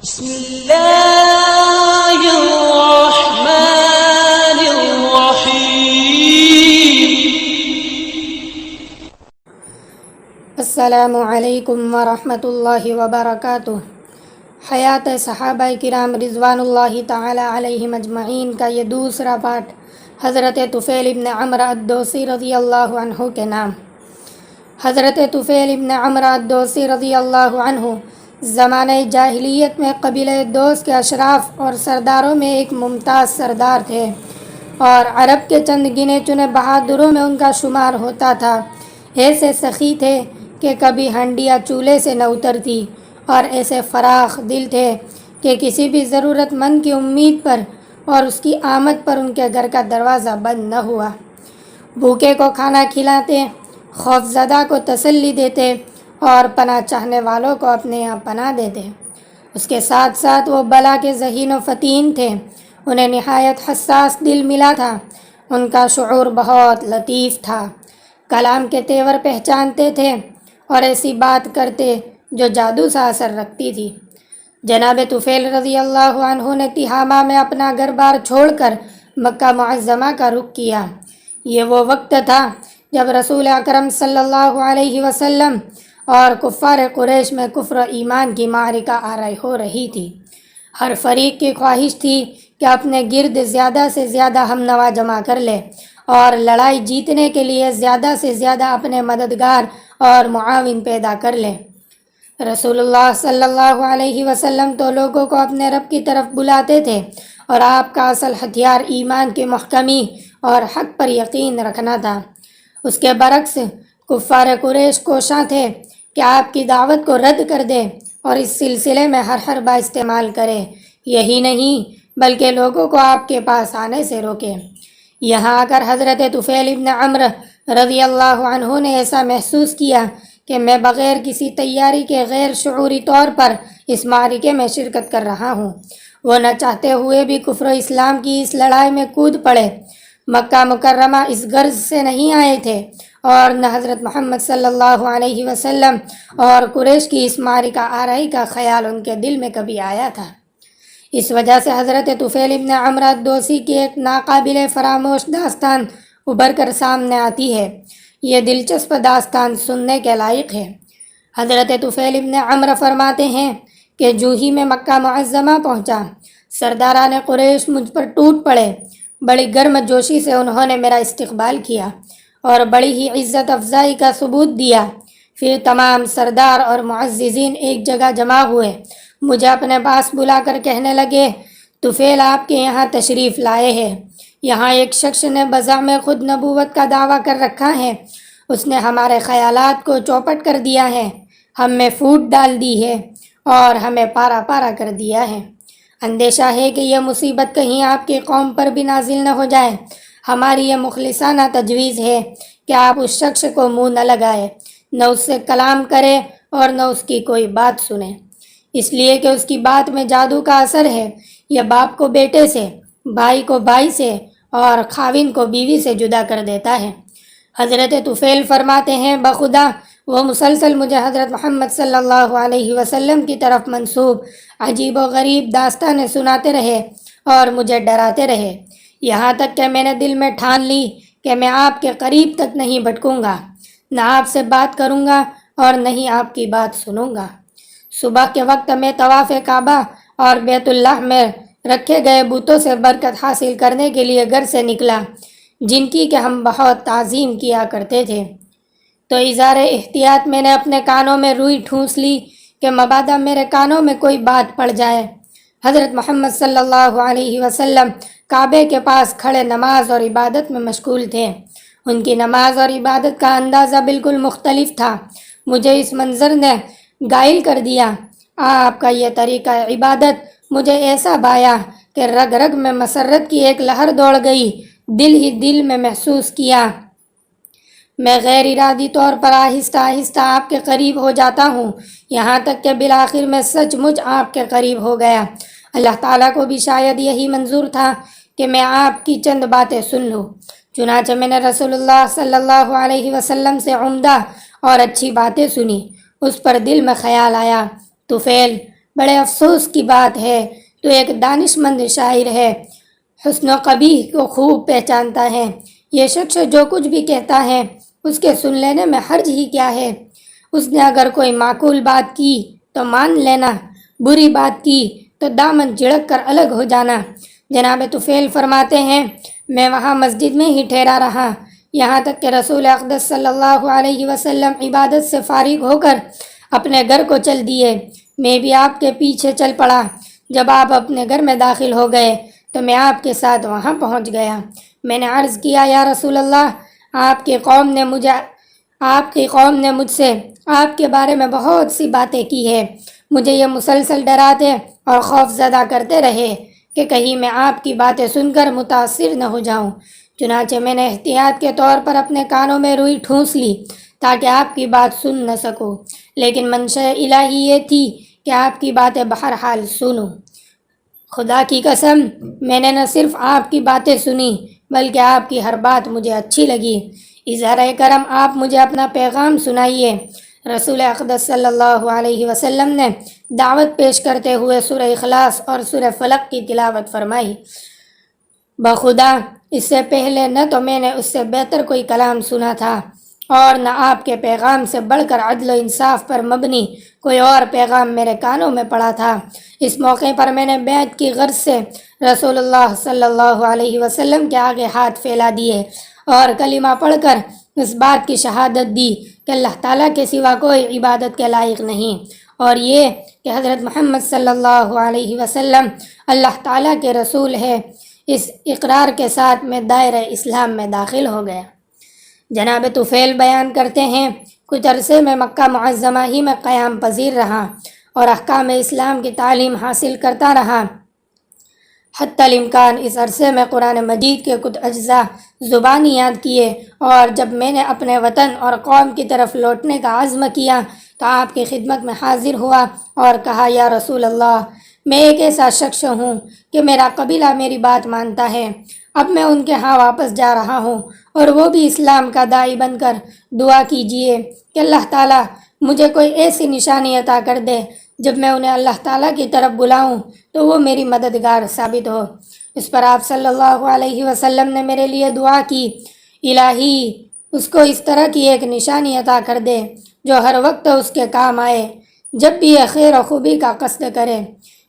بسم اللہ الرحمن الرحیم۔ السلام علیکم ورحمۃ اللہ وبرکاتہ۔ حیات صحابہ کرام رضوان اللہ تعالی علیہم اجمعین کا یہ دوسرا پارٹ حضرت طفیل ابن عمرو الدوسی رضی اللہ عنہ کے نام۔ حضرت طفیل ابن عمرو الدوسی رضی اللہ عنہ زمانہ جاہلیت میں قبیلہ دوس کے اشراف اور سرداروں میں ایک ممتاز سردار تھے، اور عرب کے چند گنے چنے بہادروں میں ان کا شمار ہوتا تھا۔ ایسے سخی تھے کہ کبھی ہنڈیا چولہے سے نہ اترتی، اور ایسے فراخ دل تھے کہ کسی بھی ضرورت مند کی امید پر اور اس کی آمد پر ان کے گھر کا دروازہ بند نہ ہوا۔ بھوکے کو کھانا کھلاتے، خوفزدہ کو تسلی دیتے، اور پناہ چاہنے والوں کو اپنے یہاں پناہ دیتے۔ اس کے ساتھ ساتھ وہ بلا کے ذہین و فتین تھے، انہیں نہایت حساس دل ملا تھا۔ ان کا شعور بہت لطیف تھا، کلام کے تیور پہچانتے تھے اور ایسی بات کرتے جو جادو سا اثر رکھتی تھی۔ جناب طفیل رضی اللہ عنہ نے تہامہ میں اپنا گھر بار چھوڑ کر مکہ معظمہ کا رخ کیا۔ یہ وہ وقت تھا جب رسول اکرم صلی اللہ علیہ وسلم اور کفار قریش میں کفر و ایمان کی معرکہ آرائی ہو رہی تھی۔ ہر فریق کی خواہش تھی کہ اپنے گرد زیادہ سے زیادہ ہم نوا جمع کر لے اور لڑائی جیتنے کے لیے زیادہ سے زیادہ اپنے مددگار اور معاون پیدا کر لے۔ رسول اللہ صلی اللہ علیہ وسلم تو لوگوں کو اپنے رب کی طرف بلاتے تھے، اور آپ کا اصل ہتھیار ایمان کی محکمی اور حق پر یقین رکھنا تھا۔ اس کے برعکس کفار قریش کوشاں تھے کہ آپ کی دعوت کو رد کر دے اور اس سلسلے میں ہر حربہ استعمال کرے، یہی نہیں بلکہ لوگوں کو آپ کے پاس آنے سے روکے۔ یہاں آ کر حضرت طفیل ابن عمرو رضی اللہ عنہ نے ایسا محسوس کیا کہ میں بغیر کسی تیاری کے غیر شعوری طور پر اس معرکے میں شرکت کر رہا ہوں۔ وہ نہ چاہتے ہوئے بھی کفر و اسلام کی اس لڑائی میں کود پڑے۔ مکہ مکرمہ اس غرض سے نہیں آئے تھے، اور نہ حضرت محمد صلی اللہ علیہ وسلم اور قریش کی اس معرکہ آرائی کا خیال ان کے دل میں کبھی آیا تھا۔ اس وجہ سے حضرت طفیل ابن عمرو الدوسی کی ایک ناقابل فراموش داستان ابھر کر سامنے آتی ہے۔ یہ دلچسپ داستان سننے کے لائق ہے۔ حضرت طفیل ابن عمرو فرماتے ہیں کہ جو ہی میں مکہ معظمہ پہنچا، سرداران قریش مجھ پر ٹوٹ پڑے۔ بڑی گرم جوشی سے انہوں نے میرا استقبال کیا اور بڑی ہی عزت افزائی کا ثبوت دیا۔ پھر تمام سردار اور معززین ایک جگہ جمع ہوئے، مجھے اپنے پاس بلا کر کہنے لگے، طفیل آپ کے یہاں تشریف لائے ہیں۔ یہاں ایک شخص نے بزعم خود نبوت کا دعویٰ کر رکھا ہے، اس نے ہمارے خیالات کو چوپٹ کر دیا ہے، ہم میں پھوٹ ڈال دی ہے اور ہمیں پارا پارا کر دیا ہے۔ اندیشہ ہے کہ یہ مصیبت کہیں آپ کی قوم پر بھی نازل نہ ہو جائے۔ ہماری یہ مخلصانہ تجویز ہے کہ آپ اس شخص کو منہ نہ لگائے، نہ اس سے کلام کرے اور نہ اس کی کوئی بات سنیں، اس لیے کہ اس کی بات میں جادو کا اثر ہے۔ یہ باپ کو بیٹے سے، بھائی کو بھائی سے اور خاوند کو بیوی سے جدا کر دیتا ہے۔ حضرت طفیل فرماتے ہیں، بخدا وہ مسلسل مجھے حضرت محمد صلی اللہ علیہ وسلم کی طرف منسوب عجیب و غریب داستانیں سناتے رہے اور مجھے ڈراتے رہے، یہاں تک کہ میں نے دل میں ٹھان لی کہ میں آپ کے قریب تک نہیں بھٹکوں گا، نہ آپ سے بات کروں گا اور نہ ہی آپ کی بات سنوں گا۔ صبح کے وقت میں طواف کعبہ اور بیت اللہ میں رکھے گئے بتوں سے برکت حاصل کرنے کے لیے گھر سے نکلا، جن کی کہ ہم بہت تعظیم کیا کرتے تھے۔ تو اظہار احتیاط میں نے اپنے کانوں میں روئی ٹھونس لی کہ مبادا میرے کانوں میں کوئی بات پڑ جائے۔ حضرت محمد صلی اللہ علیہ وسلم کعبے کے پاس کھڑے نماز اور عبادت میں مشغول تھے۔ ان کی نماز اور عبادت کا اندازہ بالکل مختلف تھا۔ مجھے اس منظر نے گائل کر دیا۔ آپ کا یہ طریقہ عبادت مجھے ایسا بھایا کہ رگ رگ میں مسرت کی ایک لہر دوڑ گئی۔ دل ہی دل میں محسوس کیا میں غیر ارادی طور پر آہستہ آہستہ آپ کے قریب ہو جاتا ہوں، یہاں تک کہ بالآخر میں سچ مچ آپ کے قریب ہو گیا۔ اللہ تعالیٰ کو بھی شاید یہی منظور تھا کہ میں آپ کی چند باتیں سن لوں، چنانچہ میں نے رسول اللہ صلی اللہ علیہ وسلم سے عمدہ اور اچھی باتیں سنی۔ اس پر دل میں خیال آیا، طفیل بڑے افسوس کی بات ہے، تو ایک دانشمند شاعر ہے، حسن و قبیح کو خوب پہچانتا ہے۔ یہ شخص جو کچھ بھی کہتا ہے اس کے سن لینے میں حرج ہی کیا ہے؟ اس نے اگر کوئی معقول بات کی تو مان لینا، بری بات کی تو دامن جھڑک کر الگ ہو جانا۔ جناب طفیل فرماتے ہیں، میں وہاں مسجد میں ہی ٹھہرا رہا، یہاں تک کہ رسول اقدس صلی اللہ علیہ وسلم عبادت سے فارغ ہو کر اپنے گھر کو چل دیے۔ میں بھی آپ کے پیچھے چل پڑا۔ جب آپ اپنے گھر میں داخل ہو گئے تو میں آپ کے ساتھ وہاں پہنچ گیا۔ میں نے عرض کیا، یا رسول اللہ، آپ کی قوم نے مجھ سے آپ کے بارے میں بہت سی باتیں کی ہے۔ مجھے یہ مسلسل ڈراتے اور خوف زدہ کرتے رہے کہ کہیں میں آپ کی باتیں سن کر متاثر نہ ہو جاؤں۔ چنانچہ میں نے احتیاط کے طور پر اپنے کانوں میں روئی ٹھونس لی تاکہ آپ کی بات سن نہ سکوں، لیکن منشاء الہی یہ تھی کہ آپ کی باتیں بہرحال سنوں۔ خدا کی قسم، میں نے نہ صرف آپ کی باتیں سنی بلکہ آپ کی ہر بات مجھے اچھی لگی۔ اظہار کرم آپ مجھے اپنا پیغام سنائیے۔ رسول اقدس صلی اللہ علیہ وسلم نے دعوت پیش کرتے ہوئے سورہ اخلاص اور سورہ فلق کی تلاوت فرمائی۔ بخدا، اس سے پہلے نہ تو میں نے اس سے بہتر کوئی کلام سنا تھا اور نہ آپ کے پیغام سے بڑھ کر عدل و انصاف پر مبنی کوئی اور پیغام میرے کانوں میں پڑا تھا۔ اس موقع پر میں نے بیعت کی غرض سے رسول اللہ صلی اللہ علیہ وسلم کے آگے ہاتھ پھیلا دیے اور کلمہ پڑھ کر اس بات کی شہادت دی کہ اللہ تعالیٰ کے سوا کوئی عبادت کے لائق نہیں، اور یہ کہ حضرت محمد صلی اللہ علیہ وسلم اللہ تعالیٰ کے رسول ہے۔ اس اقرار کے ساتھ میں دائرہ اسلام میں داخل ہو گیا۔ جناب طفیل بیان کرتے ہیں، کچھ عرصے میں مکہ معظمہ ہی میں قیام پذیر رہا اور احکام اسلام کی تعلیم حاصل کرتا رہا۔ حتی الامکان اس عرصے میں قرآن مجید کے کچھ اجزاء زبانی یاد کیے، اور جب میں نے اپنے وطن اور قوم کی طرف لوٹنے کا عزم کیا تو آپ کی خدمت میں حاضر ہوا اور کہا، یا رسول اللہ، میں ایک ایسا شخص ہوں کہ میرا قبیلہ میری بات مانتا ہے۔ اب میں ان کے ہاں واپس جا رہا ہوں اور وہ بھی اسلام کا داعی بن کر دعا کیجئے کہ اللہ تعالیٰ مجھے کوئی ایسی نشانی عطا کر دے جب میں انہیں اللہ تعالیٰ کی طرف بلاؤں تو وہ میری مددگار ثابت ہو۔ اس پر آپ صلی اللہ علیہ وسلم نے میرے لیے دعا کی، الہی اس کو اس طرح کی ایک نشانی عطا کر دے جو ہر وقت اس کے کام آئے جب بھی یہ خیر و خوبی کا قصد کرے۔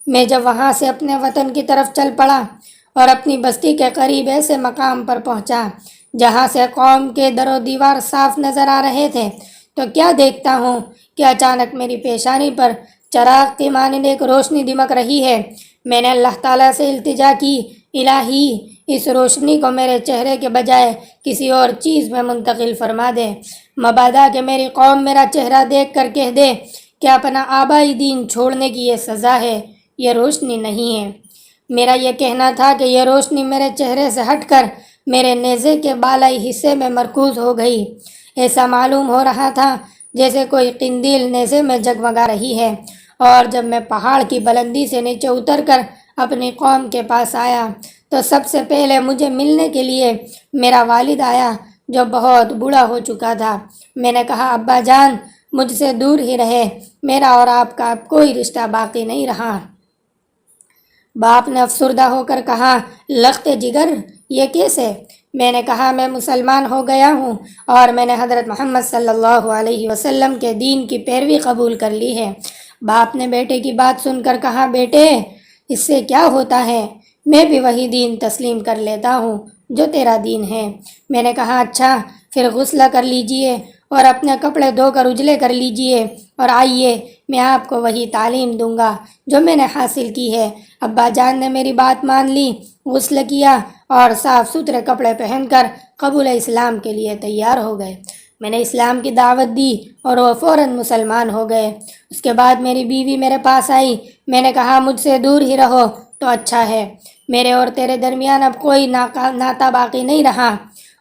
میں جب وہاں سے اپنے وطن کی طرف چل پڑا اور اپنی بستی کے قریب ایسے مقام پر پہنچا جہاں سے قوم کے در و دیوار صاف نظر آ رہے تھے تو کیا دیکھتا ہوں کہ اچانک میری پیشانی پر چراغ کی مانند ایک روشنی دمک رہی ہے۔ میں نے اللہ تعالیٰ سے التجا کی، الہی اس روشنی کو میرے چہرے کے بجائے کسی اور چیز میں منتقل فرما دے، مبادا کہ میری قوم میرا چہرہ دیکھ کر کہہ دے کہ اپنا آبائی دین چھوڑنے کی یہ سزا ہے، یہ روشنی نہیں ہے۔ میرا یہ کہنا تھا کہ یہ روشنی میرے چہرے سے ہٹ کر میرے نیزے کے بالائی حصے میں مرکوز ہو گئی۔ ایسا معلوم ہو رہا تھا جیسے کوئی قندیل نیزے میں جگمگا رہی ہے۔ اور جب میں پہاڑ کی بلندی سے نیچے اتر کر اپنی قوم کے پاس آیا تو سب سے پہلے مجھے ملنے کے لیے میرا والد آیا جو بہت بوڑھا ہو چکا تھا۔ میں نے کہا، ابا جان مجھ سے دور ہی رہے، میرا اور آپ کا اب کوئی رشتہ باقی نہیں رہا۔ باپ نے افسردہ ہو کر کہا، لخت جگر یہ کیسے؟ میں نے کہا، میں مسلمان ہو گیا ہوں اور میں نے حضرت محمد صلی اللہ علیہ وسلم کے دین کی پیروی قبول کر لی ہے۔ باپ نے بیٹے کی بات سن کر کہا، بیٹے اس سے کیا ہوتا ہے، میں بھی وہی دین تسلیم کر لیتا ہوں جو تیرا دین ہے۔ میں نے کہا، اچھا پھر غسل کر لیجئے اور اپنے کپڑے دھو کر اجلے کر لیجئے اور آئیے میں آپ کو وہی تعلیم دوں گا جو میں نے حاصل کی ہے۔ ابا جان نے میری بات مان لی، غسل کیا اور صاف ستھرے کپڑے پہن کر قبول اسلام کے لیے تیار ہو گئے۔ میں نے اسلام کی دعوت دی اور وہ فوراً مسلمان ہو گئے۔ اس کے بعد میری بیوی میرے پاس آئی۔ میں نے کہا، مجھ سے دور ہی رہو تو اچھا ہے، میرے اور تیرے درمیان اب کوئی ناطہ باقی نہیں رہا۔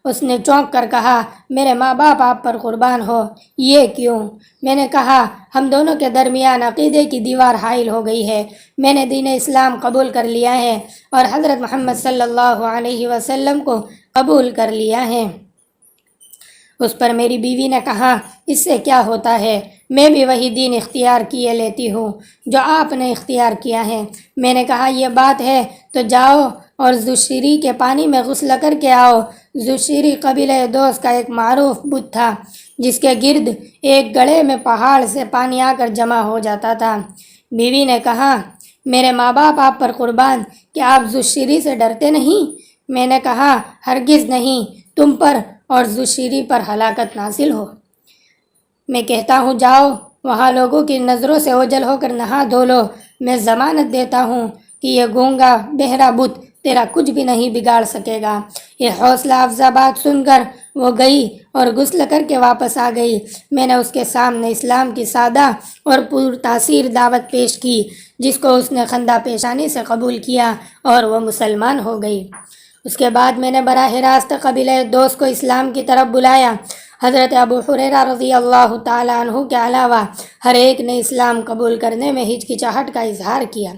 اس نے چونک کر کہا، میرے ماں باپ آپ پر قربان ہو، یہ کیوں؟ میں نے کہا، ہم دونوں کے درمیان عقیدے کی دیوار حائل ہو گئی ہے۔ میں نے دین اسلام قبول کر لیا ہے اور حضرت محمد صلی اللہ علیہ وسلم کو قبول کر لیا ہے۔ اس پر میری بیوی نے کہا، اس سے کیا ہوتا ہے، میں بھی وہی دین اختیار کیے لیتی ہوں جو آپ نے اختیار کیا ہے۔ میں نے کہا، یہ بات ہے تو جاؤ اور ذوالشری کے پانی میں غسل کر کے آؤ۔ ذوالشری قبیلہ دوس کا ایک معروف بت تھا جس کے گرد ایک گڑھے میں پہاڑ سے پانی آ کر جمع ہو جاتا تھا۔ بیوی نے کہا، میرے ماں باپ آپ پر قربان، کیا آپ ذوالشری سے ڈرتے نہیں؟ میں نے کہا، ہرگز نہیں، تم پر اور ذوالشری پر ہلاکت نازل ہو۔ میں کہتا ہوں، جاؤ وہاں لوگوں کی نظروں سے اوجھل ہو کر نہا دھو لو۔ میں ضمانت دیتا ہوں کہ یہ گونگا بہرا بت تیرا کچھ بھی نہیں بگاڑ سکے گا۔ یہ حوصلہ افزا بات سن کر وہ گئی اور غسل کر کے واپس آ گئی۔ میں نے اس کے سامنے اسلام کی سادہ اور پر تاثیر دعوت پیش کی، جس کو اس نے خندہ پیشانی سے قبول کیا اور وہ مسلمان ہو گئی۔ اس کے بعد میں نے براہ راست قبیلہ دوس کو اسلام کی طرف بلایا۔ حضرت ابو ہریرہ رضی اللہ تعالیٰ عنہ کے علاوہ ہر ایک نے اسلام قبول کرنے میں ہچکچاہٹ کا اظہار کیا۔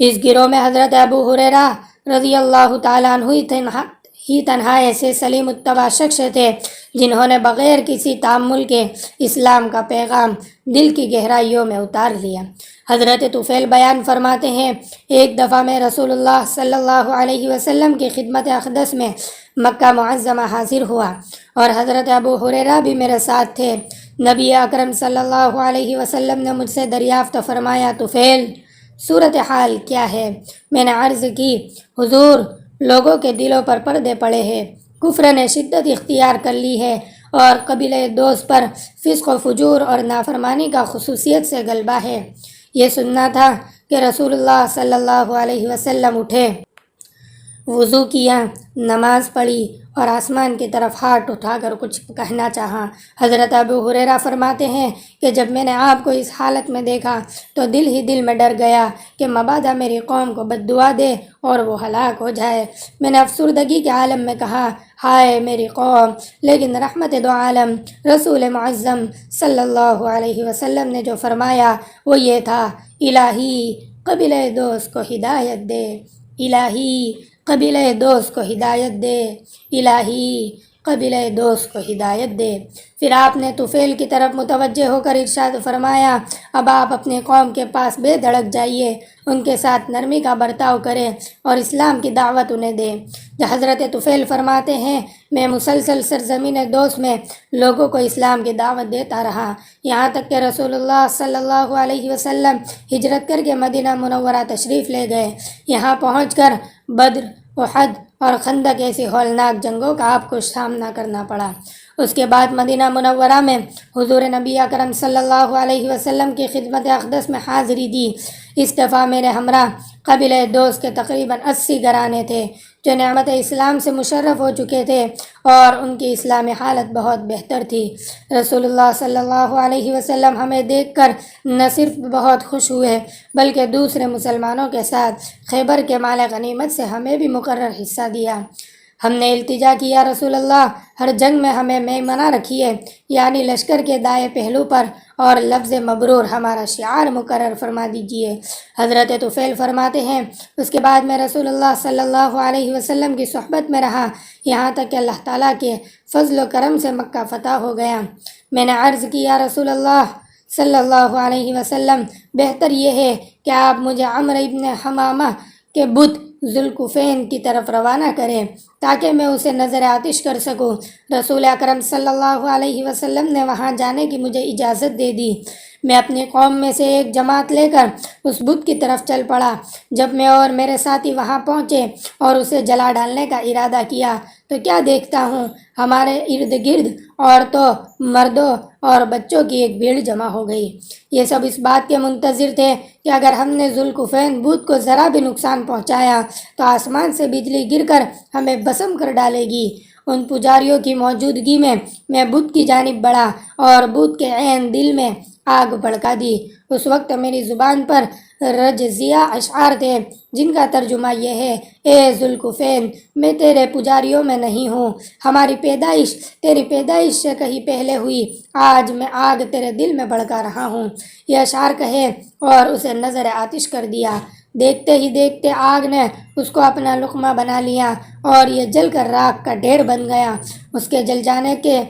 اس گروہ میں حضرت ابو ہریرہ رضی اللہ تعالیٰ عنہ ہی تنہا ایسے سلیم الطبع شخص تھے جنہوں نے بغیر کسی تعمل کے اسلام کا پیغام دل کی گہرائیوں میں اتار لیا۔ حضرت طفیل بیان فرماتے ہیں، ایک دفعہ میں رسول اللہ صلی اللہ علیہ وسلم کی خدمت اقدس میں مکہ معظمہ حاضر ہوا اور حضرت ابو ہریرہ بھی میرے ساتھ تھے۔ نبی اکرم صلی اللہ علیہ وسلم نے مجھ سے دریافت فرمایا، طفیل، صورتحال کیا ہے؟ میں نے عرض کی، حضور، لوگوں کے دلوں پر پردے پڑے ہیں، کفر نے شدت اختیار کر لی ہے اور قبیلہ دوس پر فسق و فجور اور نافرمانی کا خصوصیت سے غلبہ ہے۔ یہ سننا تھا کہ رسول اللہ صلی اللہ علیہ وسلم اٹھے، وضو کیا، نماز پڑھی اور آسمان کی طرف ہاتھ اٹھا کر کچھ کہنا چاہا۔ حضرت ابو ہریرہ فرماتے ہیں کہ جب میں نے آپ کو اس حالت میں دیکھا تو دل ہی دل میں ڈر گیا کہ مبادا میری قوم کو بد دعا دے اور وہ ہلاک ہو جائے۔ میں نے افسردگی کے عالم میں کہا، ہائے میری قوم! لیکن رحمت دو عالم رسول معظم صلی اللہ علیہ وسلم نے جو فرمایا وہ یہ تھا، الہی قبیلہ دوس کو ہدایت دے، الہی قبیلہ دوس کو ہدایت دے، الہی قبیلہ دوس کو ہدایت دے۔ پھر آپ نے طفیل کی طرف متوجہ ہو کر ارشاد فرمایا، اب آپ اپنی قوم کے پاس بے دھڑک جائیے، ان کے ساتھ نرمی کا برتاؤ کریں اور اسلام کی دعوت انہیں دیں۔ حضرت طفیل فرماتے ہیں، میں مسلسل سرزمین دوس میں لوگوں کو اسلام کی دعوت دیتا رہا، یہاں تک کہ رسول اللہ صلی اللہ علیہ وسلم ہجرت کر کے مدینہ منورہ تشریف لے گئے۔ یہاں پہنچ کر بدر، احد اور خندق ایسی ہولناک جنگوں کا آپ کو سامنا کرنا پڑا۔ اس کے بعد مدینہ منورہ میں حضور نبی اکرم صلی اللہ علیہ وسلم کی خدمت اقدس میں حاضری دی۔ اس دفعہ میرے ہمراہ قبیلہ دوس کے تقریباً 80 گھرانے تھے جو نعمت اسلام سے مشرف ہو چکے تھے اور ان کی اسلامی حالت بہت بہتر تھی۔ رسول اللہ صلی اللہ علیہ وسلم ہمیں دیکھ کر نہ صرف بہت خوش ہوئے بلکہ دوسرے مسلمانوں کے ساتھ خیبر کے مال غنیمت سے ہمیں بھی مقرر حصہ دیا۔ ہم نے التجا کیا، رسول اللہ، ہر جنگ میں ہمیں میمنہ رکھیے، یعنی لشکر کے دائیں پہلو پر، اور لفظ مبرور ہمارا شعار مقرر فرما دیجیے۔ حضرت طفیل فرماتے ہیں، اس کے بعد میں رسول اللہ صلی اللہ علیہ وسلم کی صحبت میں رہا، یہاں تک کہ اللہ تعالیٰ کے فضل و کرم سے مکہ فتح ہو گیا۔ میں نے عرض کیا، رسول اللہ صلی اللہ علیہ وسلم، بہتر یہ ہے کہ آپ مجھے عمرو ابن حمامہ کے بت ذوالکفین کی طرف روانہ کریں تاکہ میں اسے نظر آتش کر سکوں۔ رسول اکرم صلی اللہ علیہ وسلم نے وہاں جانے کی مجھے اجازت دے دی۔ میں اپنی قوم میں سے ایک جماعت لے کر اس بت کی طرف چل پڑا۔ جب میں اور میرے ساتھی وہاں پہنچے اور اسے جلا ڈالنے کا ارادہ کیا تو کیا دیکھتا ہوں، ہمارے ارد گرد عورتوں، مردوں اور بچوں کی ایک بھیڑ جمع ہو گئی۔ یہ سب اس بات کے منتظر تھے کہ اگر ہم نے ذوالکفین بت کو ذرا بھی نقصان پہنچایا تو آسمان سے بجلی گر کر ہمیں بسم کر ڈالے گی۔ ان پجاریوں کی موجودگی میں بت کی جانب بڑھا اور بت کے عین دل میں آگ بھڑکا دی۔ اس وقت میری زبان پر رجزیہ اشعار تھے جن کا ترجمہ یہ ہے، اے ذوالکفین، میں تیرے پجاریوں میں نہیں ہوں، ہماری پیدائش تیری پیدائش سے کہیں پہلے ہوئی، آج میں آگ تیرے دل میں بھڑکا رہا ہوں۔ یہ اشعار کہے اور اسے نظر آتش کر دیا۔ دیکھتے ہی دیکھتے آگ نے اس کو اپنا لقمہ بنا لیا اور یہ جل کر راکھ کا ڈھیر بن گیا۔ اس کے جل جانے کے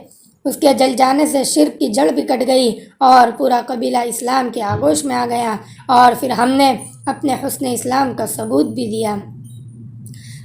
اس کے جل جانے سے شرک کی جڑ بھی کٹ گئی اور پورا قبیلہ اسلام کے آغوش میں آ گیا، اور پھر ہم نے اپنے حسن اسلام کا ثبوت بھی دیا۔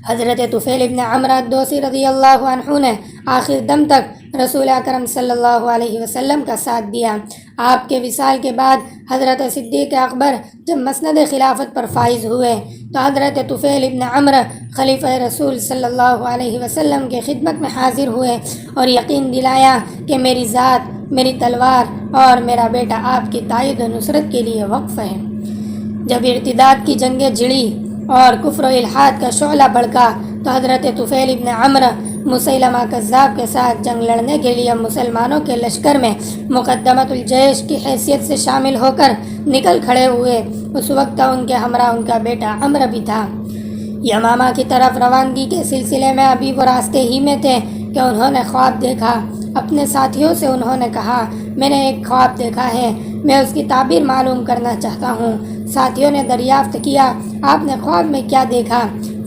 حضرت طفیل ابن عمرو الدوسی رضی اللہ عنہ نے آخر دم تک رسول اکرم صلی اللہ علیہ وسلم کا ساتھ دیا۔ آپ کے وصال کے بعد حضرت صدیق اکبر جب مسند خلافت پر فائز ہوئے تو حضرت طفیل ابن عمرو خلیفہ رسول صلی اللہ علیہ وسلم کے خدمت میں حاضر ہوئے اور یقین دلایا کہ میری ذات، میری تلوار اور میرا بیٹا آپ کی تائید و نصرت کے لیے وقف ہے۔ جب ارتداد کی جنگیں جڑی اور کفر و الحاد کا شعلہ بھڑکا تو حضرت طفیل ابن عمرو مسیلمہ کذاب کے ساتھ جنگ لڑنے کے لیے مسلمانوں کے لشکر میں مقدمۃ الجیش کی حیثیت سے شامل ہو کر نکل کھڑے ہوئے۔ اس وقت ان کے ہمراہ ان کا بیٹا عمرو بھی تھا۔ یمامہ کی طرف روانگی کے سلسلے میں ابھی وہ راستے ہی میں تھے کہ انہوں نے خواب دیکھا۔ اپنے ساتھیوں سے انہوں نے کہا، میں نے ایک خواب دیکھا ہے، میں اس کی تعبیر معلوم کرنا چاہتا ہوں۔ ساتھیوں نے دریافت کیا، آپ نے خواب میں کیا دیکھا؟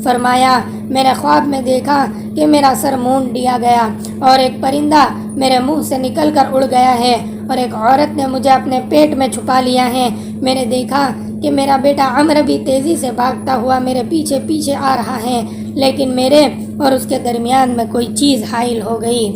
فرمایا، میں نے خواب میں دیکھا کہ میرا سر مونڈ دیا گیا اور ایک پرندہ میرے منہ سے نکل کر اڑ گیا ہے اور ایک عورت نے مجھے اپنے پیٹ میں چھپا لیا ہے۔ میں نے دیکھا کہ میرا بیٹا عمرو بھی تیزی سے بھاگتا ہوا میرے پیچھے پیچھے آ رہا ہے، لیکن میرے اور اس کے درمیان میں کوئی چیز حائل ہو گئی۔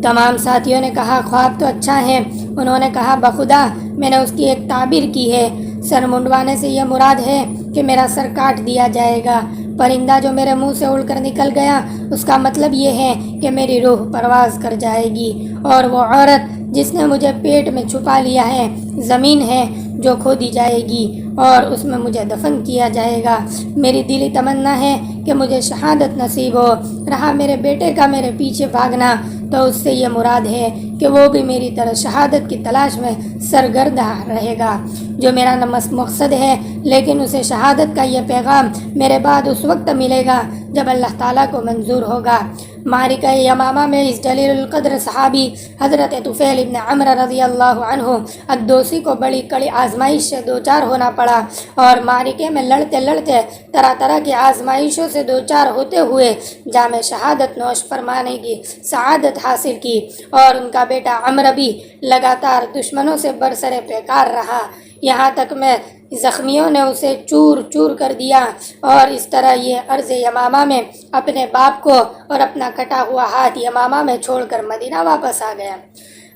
تمام ساتھیوں نے کہا، خواب تو اچھا ہے۔ انہوں نے کہا، بخدا میں نے اس کی ایک تعبیر کی ہے، سر منڈوانے سے یہ مراد ہے کہ میرا سر کاٹ دیا جائے گا۔ پرندہ جو میرے منہ سے اڑ کر نکل گیا، اس کا مطلب یہ ہے کہ میری روح پرواز کر جائے گی، اور وہ عورت جس نے مجھے پیٹ میں چھپا لیا ہے زمین ہے جو کھودی جائے گی اور اس میں مجھے دفن کیا جائے گا۔ میری دلی تمنا ہے کہ مجھے شہادت نصیب ہو۔ رہا میرے بیٹے کا میرے پیچھے بھاگنا، تو اس سے یہ مراد ہے کہ وہ بھی میری طرح شہادت کی تلاش میں سرگردہ رہے گا، جو میرا مقصد ہے، لیکن اسے شہادت کا یہ پیغام میرے بعد اس وقت ملے گا جب اللہ تعالیٰ کو منظور ہوگا۔ معرکہ یمامہ میں اس جلیل القدر صحابی حضرت طفیل ابن عمرو رضی اللہ عنہ الدوسی کو بڑی کڑی آزمائش سے دوچار ہونا پڑا، اور معرکے میں لڑتے لڑتے طرح طرح کی آزمائشوں سے دوچار ہوتے ہوئے جام شہادت نوش فرمانے کی سعادت حاصل کی، اور ان کا بیٹا عمرو بھی لگاتار دشمنوں سے برسر پیکار رہا، یہاں تک میں زخمیوں نے اسے چور چور کر دیا، اور اس طرح یہ عرض یمامہ میں اپنے باپ کو اور اپنا کٹا ہوا ہاتھ یمامہ میں چھوڑ کر مدینہ واپس آ گیا۔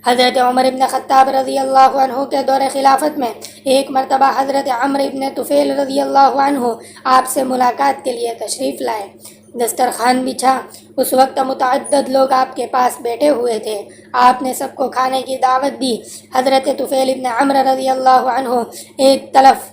حضرت عمر ابن خطاب رضی اللہ عنہ کے دور خلافت میں ایک مرتبہ حضرت عمرو ابن طفیل رضی اللہ عنہ آپ سے ملاقات کے لیے تشریف لائے۔ دسترخوان بچھا، اس وقت متعدد لوگ آپ کے پاس بیٹھے ہوئے تھے۔ آپ نے سب کو کھانے کی دعوت دی۔ حضرت طفیل ابن عمرو رضی اللہ عنہ ایک طرف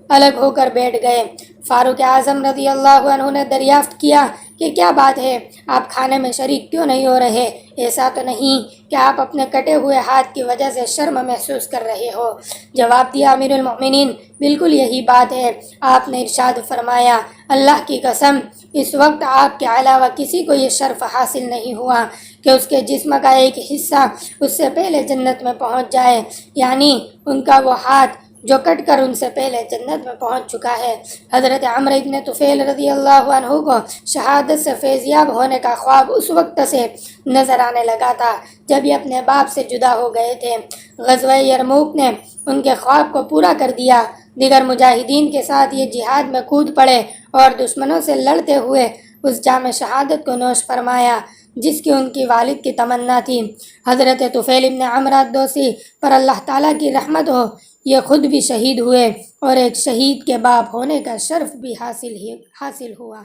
الگ ہو کر بیٹھ گئے۔ فاروق اعظم رضی اللہ عنہ نے دریافت کیا کہ کیا بات ہے، آپ کھانے میں شریک کیوں نہیں ہو رہے؟ ایسا تو نہیں کہ آپ اپنے کٹے ہوئے ہاتھ کی وجہ سے شرم محسوس کر رہے ہو؟ جواب دیا، امیر المؤمنین، بالکل یہی بات ہے۔ آپ نے ارشاد فرمایا، اللہ کی قسم، اس وقت آپ کے علاوہ کسی کو یہ شرف حاصل نہیں ہوا کہ اس کے جسم کا ایک حصہ اس سے پہلے جنت میں پہنچ جائے، یعنی ان کا وہ ہاتھ جو کٹ کر ان سے پہلے جنت میں پہنچ چکا ہے۔ حضرت عمرو ابن طفیل رضی اللہ عنہ کو شہادت سے فیضیاب ہونے کا خواب اس وقت سے نظر آنے لگا تھا جب یہ اپنے باپ سے جدا ہو گئے تھے۔ غزوہ یرموک نے ان کے خواب کو پورا کر دیا۔ دیگر مجاہدین کے ساتھ یہ جہاد میں کود پڑے اور دشمنوں سے لڑتے ہوئے اس جام شہادت کو نوش فرمایا جس کی ان کی والد کی تمنا تھی۔ حضرت طفیل ابن عمرو الدوسی پر اللہ تعالیٰ کی رحمت ہو، یہ خود بھی شہید ہوئے اور ایک شہید کے باپ ہونے کا شرف بھی حاصل ہوا۔